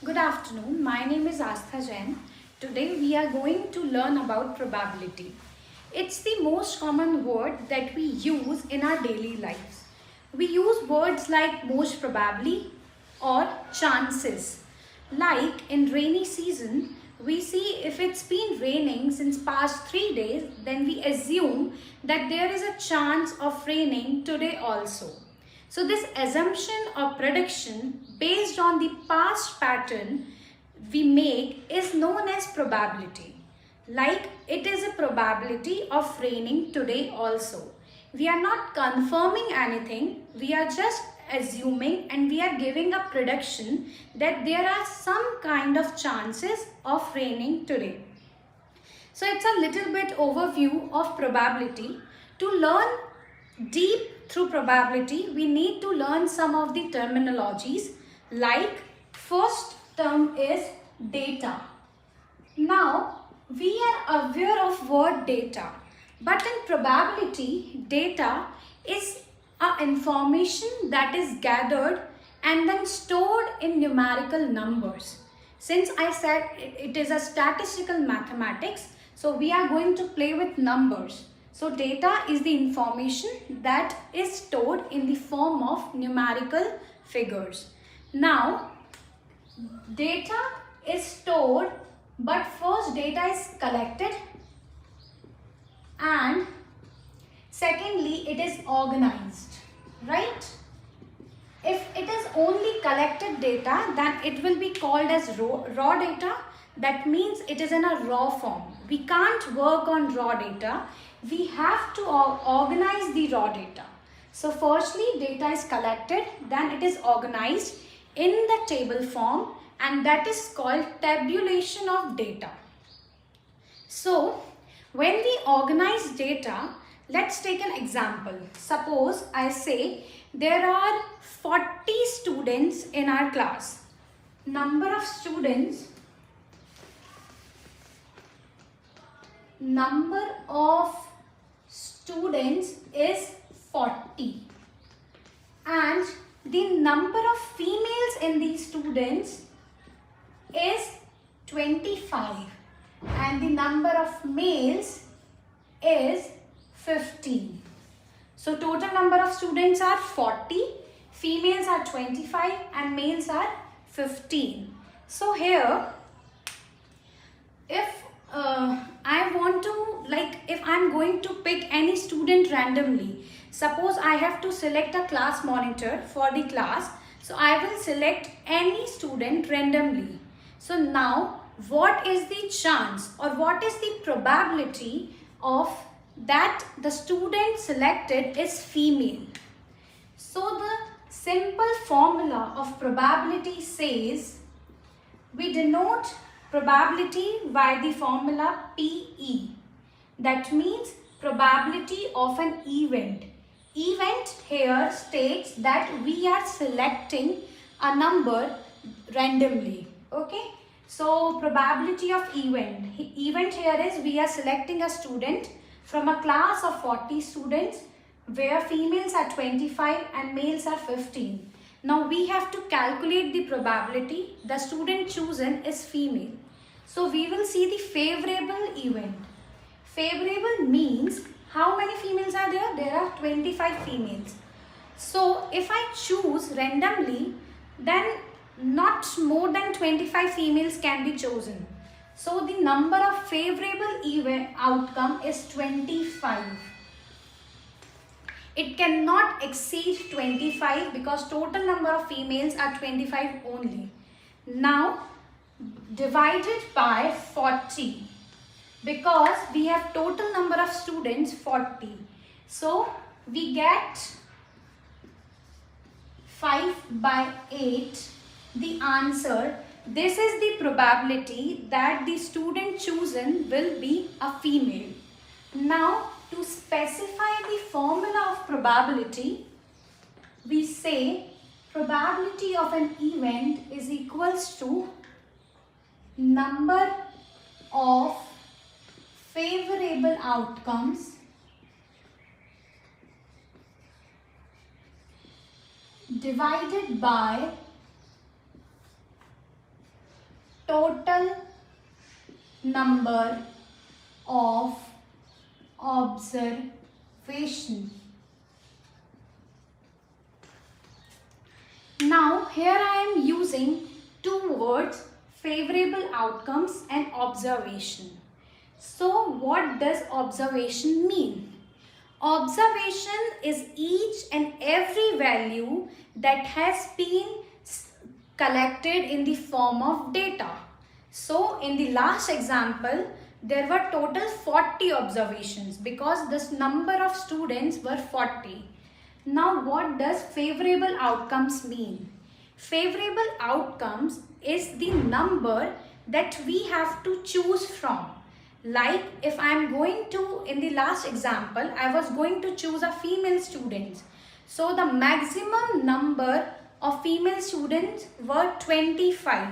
Good afternoon. My name is Astha Jain. Today we are going to learn about probability. It's the most common word that we use in our daily lives. We use words like most probably or chances. Like in rainy season, we see if it's been raining since past 3 days, then we assume that there is a chance of raining today also. So this assumption or prediction based on the past pattern we make is known as probability. Like it is a probability of raining today also. We are not confirming anything, we are just assuming and we are giving a prediction that there are some kind of chances of raining today. So it's a little bit overview of probability. To learn deep through probability, we need to learn some of the terminologies like first term is data. Now we are aware of word data, but in probability, data is a information that is gathered and then stored in numerical numbers. Since I said it is a statistical mathematics, so we are going to play with numbers. So data is the information that is stored in the form of numerical figures. Now, data is stored, but first data is collected and secondly it is organized, right? If it is only collected data, then it will be called as raw data. That means it is in a raw form. We can't work on raw data. We have to organize the raw data. So firstly, data is collected, then it is organized in the table form, and that is called tabulation of data. So when we organize data, let's take an example. Suppose I say there are 40 students in our class. Number of students is 40 and the number of females in these students is 25 and the number of males is 15. So total number of students are 40, females are 25 and males are 15. So here, if I want to, if I'm going to pick any student randomly, suppose I have to select a class monitor for the class, so I will select any student randomly. So now, what is the chance or what is the probability of that the student selected is female? So the simple formula of probability says we denote probability by the formula PE. That means probability of an event. Event here states that we are selecting a number randomly. Okay. So probability of event. Event here is we are selecting a student from a class of 40 students where females are 25 and males are 15. Now we have to calculate the probability. The student chosen is female. So we will see the favorable event. Favorable means how many females are there? There are 25 females. So if I choose randomly, then not more than 25 females can be chosen. So the number of favorable event outcome is 25. It cannot exceed 25 because total number of females are 25 only. Now divided by 40 because we have total number of students 40. So we get 5/8 the answer. This is the probability that the student chosen will be a female. Now to specify the formula of probability, we say probability of an event is equals to number of favorable outcomes divided by total number of observation. Now here I am using two words, favorable outcomes and observation. So what does observation mean? Observation is each and every value that has been collected in the form of data. So in the last example, there were total 40 observations because this number of students were 40. Now what does favorable outcomes mean? Favorable outcomes is the number that we have to choose from. Like if I am going to, in the last example, I was going to choose a female student. So the maximum number of female students were 25.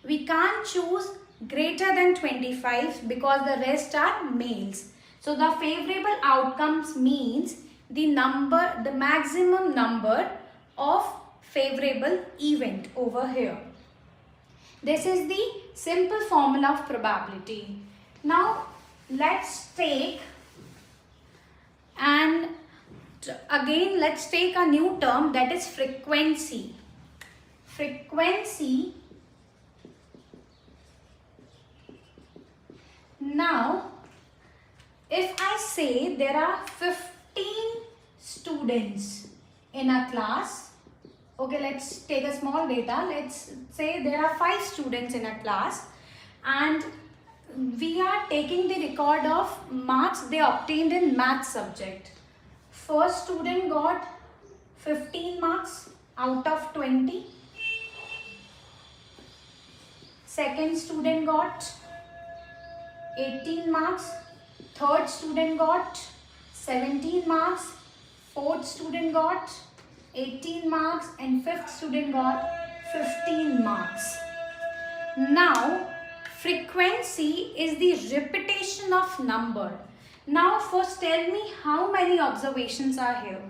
We can't choose greater than 25 because the rest are males. So the favorable outcomes means the maximum number of favorable event over here. This is the simple formula of probability. Now let's take a new term, that is frequency. Frequency. Now if I say there are 15 students in a class, okay, let's take a small data. Let's say there are 5 students in a class and we are taking the record of marks they obtained in math subject. First student got 15 marks out of 20. Second student got 18 marks. Third student got 17 marks. Fourth student got 18 marks and fifth student got 15 marks. Now frequency is the repetition of number. Now first tell me how many observations are here.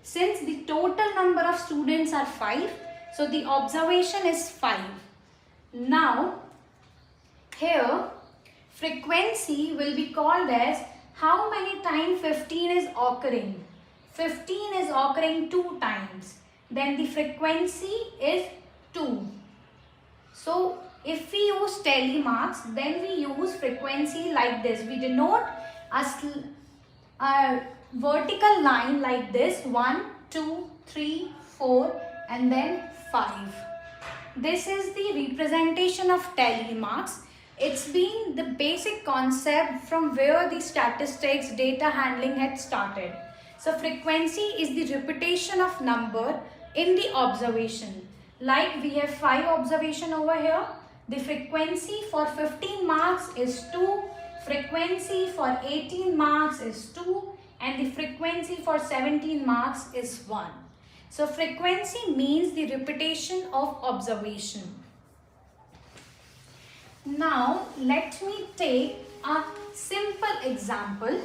Since the total number of students are 5, so the observation is 5. Now here frequency will be called as how many times 15 is occurring. 15 is occurring 2 times. Then the frequency is 2. So if we use telemarks, then we use frequency like this. We denote a vertical line like this, 1, 2, 3, 4 and then 5. This is the representation of telemarks. It's been the basic concept from where the statistics, data handling had started. So frequency is the repetition of number in the observation. Like we have 5 observation over here. The frequency for 15 marks is 2. Frequency for 18 marks is 2. And the frequency for 17 marks is 1. So frequency means the repetition of observation. Now let me take a simple example.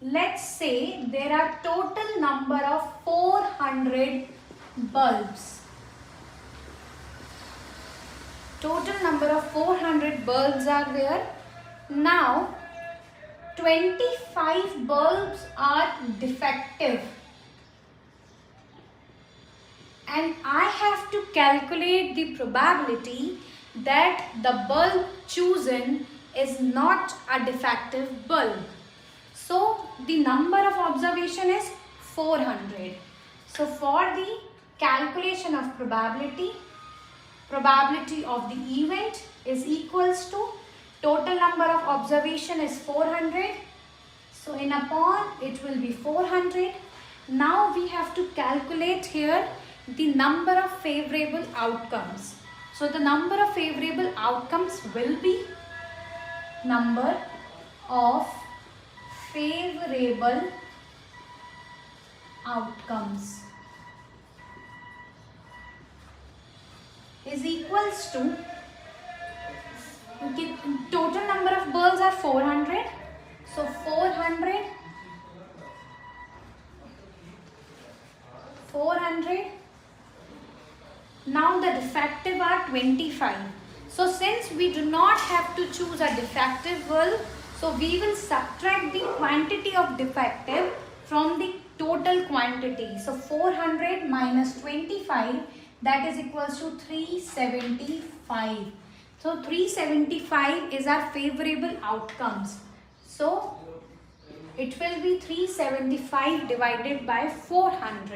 Let's say there are total number of 400 bulbs. Total number of 400 bulbs are there. Now 25 bulbs are defective. And I have to calculate the probability that the bulb chosen is not a defective bulb. So the number of observation is 400. So for the calculation of probability of the event is equals to total number of observation is 400. So in upon it will be 400. Now we have to calculate here the number of favorable outcomes. So the number of favorable outcomes will be number of favorable outcomes is equals to, total number of bulbs are 400. So 400 Now the defective are 25. So since we do not have to choose a defective bulb, so we will subtract the quantity of defective from the total quantity. So 400 minus 25, that is equals to 375. So 375 is our favorable outcomes. So it will be 375 divided by 400.